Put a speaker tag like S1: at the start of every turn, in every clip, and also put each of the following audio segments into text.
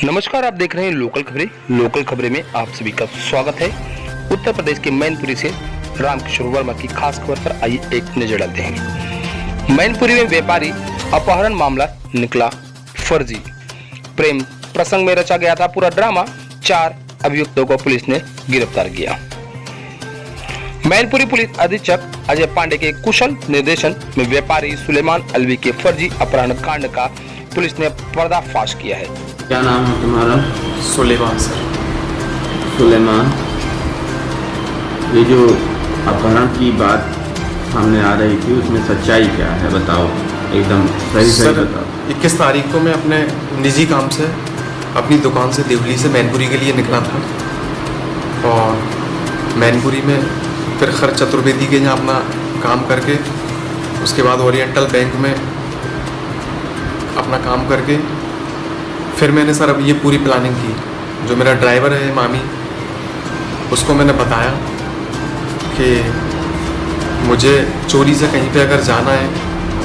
S1: नमस्कार, आप देख रहे हैं लोकल खबरें। लोकल खबरें में आप सभी का स्वागत है। उत्तर प्रदेश के मैनपुरी से रामकिशोर वर्मा की खास खबर पर आइए एक नजर डालते हैं। मैनपुरी में व्यापारी अपहरण मामला निकला फर्जी। प्रेम प्रसंग में रचा गया था पूरा ड्रामा। 4 अभियुक्तों को पुलिस ने गिरफ्तार किया। मैनपुरी पुलिस अधीक्षक अजय पांडे के कुशल निर्देशन में व्यापारी सुलेमान अलवी के फर्जी अपहरण कांड का पुलिस ने पर्दाफाश किया है।
S2: क्या नाम है तुम्हारा?
S3: सुलेमान सर।
S2: सुलेमान, ये जो अपहरण की बात सामने आ रही थी उसमें सच्चाई क्या है, बताओ, एकदम सही बताओ।
S3: 21 तारीख को मैं अपने निजी काम से अपनी दुकान से देवली से मैनपुरी के लिए निकला था और मैनपुरी में फिर खर चतुर्वेदी के यहाँ अपना काम करके उसके बाद ओरिएंटल बैंक में अपना काम करके फिर मैंने सर अब ये पूरी प्लानिंग की। जो मेरा ड्राइवर है मामी, उसको मैंने बताया कि मुझे चोरी से कहीं पे अगर जाना है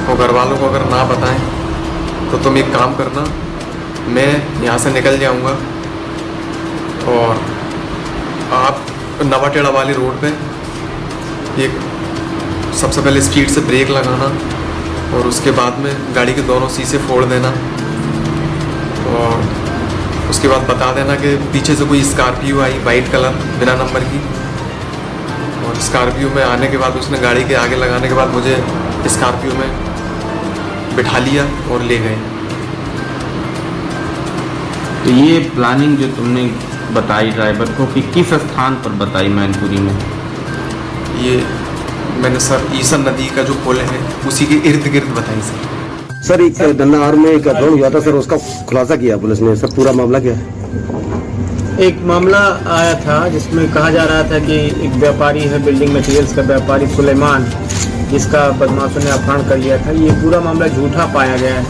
S3: और घर वालों को अगर ना बताएं तो तुम एक काम करना, मैं यहाँ से निकल जाऊँगा और आप नवाटेड़ा वाली रोड पे एक सबसे पहले स्पीड से ब्रेक लगाना और उसके बाद में गाड़ी के दोनों शीशे फोड़ देना और उसके बाद बता देना कि पीछे से कोई स्कॉर्पियो आई वाइट कलर बिना नंबर की, और स्कॉर्पियो में आने के बाद उसने गाड़ी के आगे लगाने के बाद मुझे स्कॉर्पियो में बिठा लिया और ले गए।
S2: तो ये प्लानिंग जो तुमने बताई ड्राइवर को कि किस स्थान पर बताई मैनपुरी में?
S3: ये मैंने सर ईसन नदी का जो पुल है उसी के इर्द गिर्द बताई सर।
S4: सर एक दन्नाहार में एक अपहरण हुआ था सर, उसका खुलासा किया पुलिस ने। सर पूरा मामला क्या है?
S5: एक मामला आया था जिसमें कहा जा रहा था कि एक व्यापारी है, बिल्डिंग मटेरियल्स का व्यापारी सुलेमान, जिसका बदमाशों ने अपहरण कर लिया था। ये पूरा मामला झूठा पाया गया है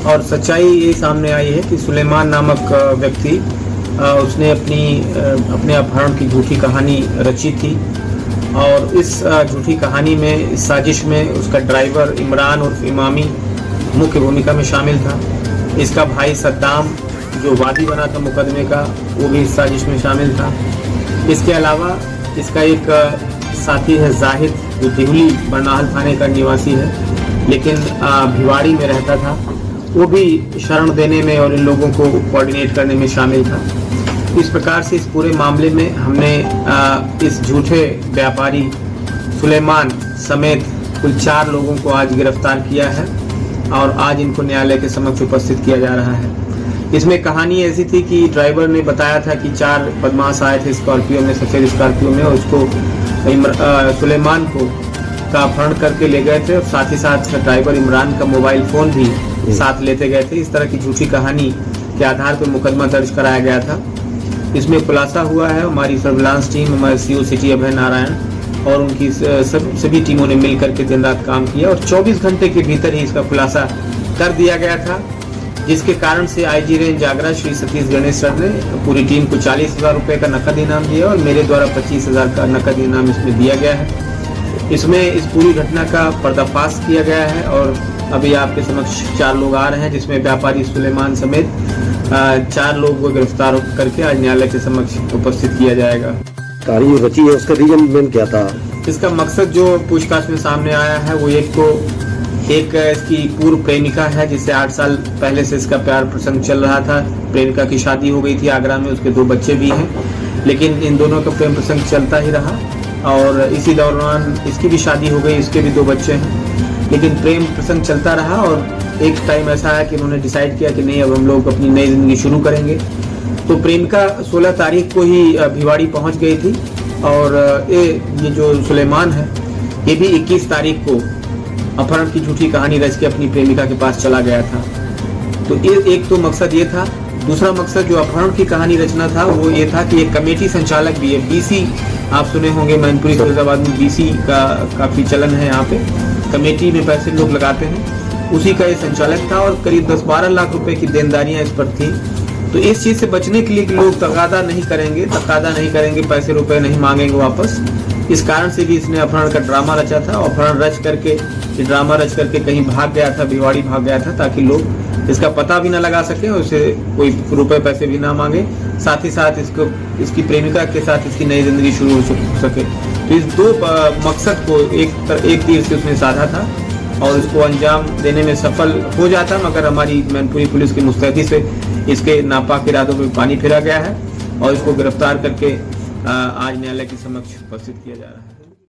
S5: और सच्चाई ये सामने आई है कि सुलेमान नामक व्यक्ति उसने अपने अपहरण की झूठी कहानी रची थी और इस झूठी कहानी में, इस साजिश में उसका ड्राइवर इमरान उर्फ इमामी मुख्य भूमिका में शामिल था। इसका भाई सद्दाम जो वादी बना था मुकदमे का, वो भी इस साजिश में शामिल था। इसके अलावा इसका एक साथी है जाहिद, जो देवली बरनाहल थाने का निवासी है लेकिन भिवाड़ी में रहता था। वो भी शरण देने में और इन लोगों को कोऑर्डिनेट करने में शामिल था। इस प्रकार से इस पूरे मामले में हमने इस झूठे व्यापारी सुलेमान समेत कुल 4 लोगों को आज गिरफ्तार किया है और आज इनको न्यायालय के समक्ष उपस्थित किया जा रहा है। इसमें कहानी ऐसी थी कि ड्राइवर ने बताया था कि 4 बदमाश आए थे स्कॉर्पियो में, सफेद स्कॉर्पियो में, और उसको सुलेमान को का अपहरण करके ले गए थे और साथ ही साथ ड्राइवर इमरान का मोबाइल फ़ोन भी साथ लेते गए थे। इस तरह की झूठी कहानी के आधार पर मुकदमा दर्ज कराया गया था। इसमें खुलासा हुआ है। हमारी सर्विलांस टीम, हमारे CO सिटी अभय नारायण और उनकी सभी टीमों ने मिलकर के दिन रात काम किया और 24 घंटे के भीतर ही इसका खुलासा कर दिया गया था, जिसके कारण से IG range Agra Shri Satish Ganesh sir ने पूरी टीम को 40,000 रुपये का नकद इनाम दिया और मेरे द्वारा 25,000 का नकद इनाम इसमें दिया गया है। इसमें इस पूरी घटना का पर्दाफाश किया गया है और अभी आपके समक्ष 4 लोग आ रहे हैं, जिसमें व्यापारी सुलेमान समेत 4 लोग को गिरफ्तार करके आज न्यायालय के समक्ष उपस्थित किया जाएगा।
S4: कहानी जो रची है उसका रीजन क्या था?
S5: इसका मकसद जो पूछताछ में सामने आया है वो एक इसकी पूर्व प्रेमिका है जिससे 8 साल पहले से इसका प्यार प्रसंग चल रहा था। प्रेमिका की शादी हो गई थी आगरा में, उसके 2 बच्चे भी हैं, लेकिन इन दोनों का प्रेम प्रसंग चलता ही रहा और इसी दौरान इसकी भी शादी हो गई, इसके भी 2 बच्चे हैं, लेकिन प्रेम प्रसंग चलता रहा और एक टाइम ऐसा आया कि उन्होंने डिसाइड किया कि नहीं, अब हम लोग अपनी नई जिंदगी शुरू करेंगे। तो प्रेमिका 16 तारीख को ही भिवाड़ी पहुंच गई थी और ये जो सुलेमान है ये भी 21 तारीख को अपहरण की झूठी कहानी रच के अपनी प्रेमिका के पास चला गया था। तो एक तो मकसद ये था। दूसरा मकसद जो अपहरण की कहानी रचना था वो ये था कि एक कमेटी संचालक भी है, BC आप सुने होंगे, मैनपुरी फिरोजाबाद में BC का काफ़ी चलन है। यहाँ पे कमेटी में पैसे लोग लगाते हैं, उसी का ये संचालक था और करीब 10-12 लाख रुपए की देनदारियां इस पर थी। तो इस चीज़ से बचने के लिए कि लोग तकादा नहीं करेंगे, पैसे रुपए नहीं मांगेंगे वापस, इस कारण से कि इसने अपहरण का ड्रामा रचा था। अपहरण रच करके, ये ड्रामा रच करके कहीं भाग गया था, भिवाड़ी भाग गया था, ताकि लोग इसका पता भी ना लगा सके और उसे कोई रुपए पैसे भी ना मांगे। साथ ही साथ इसको, इसकी प्रेमिका के साथ इसकी नई जिंदगी शुरू हो सके। तो इस दो मकसद को एक तीर से उसने साधा था और इसको अंजाम देने में सफल हो जाता, मगर हमारी मैनपुरी पुलिस की मुस्तैदी से इसके नापाक इरादों में पानी फेरा गया है और इसको गिरफ्तार करके आज न्यायालय के समक्ष उपस्थित किया जा रहा है।